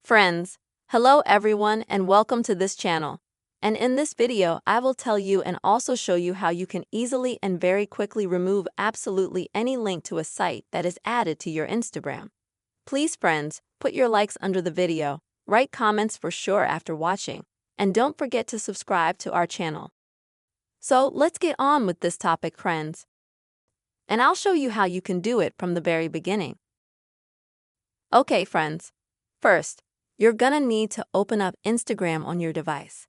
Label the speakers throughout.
Speaker 1: Friends, hello everyone and welcome to this channel. And in this video, I will tell you and also show you how you can easily and very quickly remove absolutely any link to a site that is added to your Instagram. Please friends, put your likes under the video, write comments for sure after watching, and don't forget to subscribe to our channel. So let's get on with this topic, friends. And I'll show you how you can do it from the very beginning. Okay friends, first, you're gonna need to open up Instagram on your device.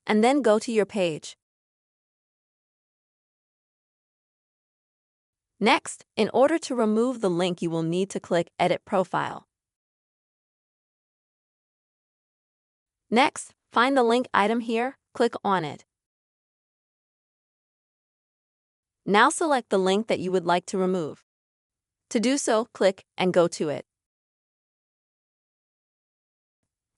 Speaker 1: And then go to your page. Next, in order to remove the link, you will need to click Edit Profile. Next, find the link item here, click on it. Now select the link that you would like to remove. To do so, click and go to it.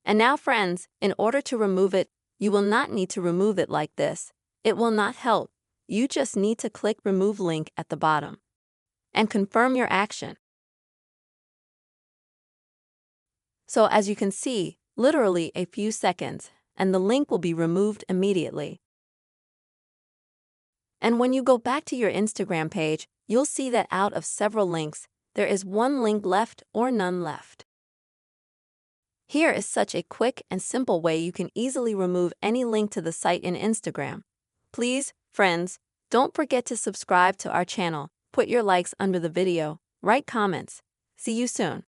Speaker 1: And now friends, in order to remove it, you will not need to remove it like this. It will not help. You just need to click Remove Link at the bottom and confirm your action. So as you can see, literally a few seconds, and the link will be removed immediately. And when you go back to your Instagram page, you'll see that out of several links, there is one link left or none left. Here is such a quick and simple way you can easily remove any link to the site in Instagram. Please, friends, don't forget to subscribe to our channel, put your likes under the video, write comments. See you soon.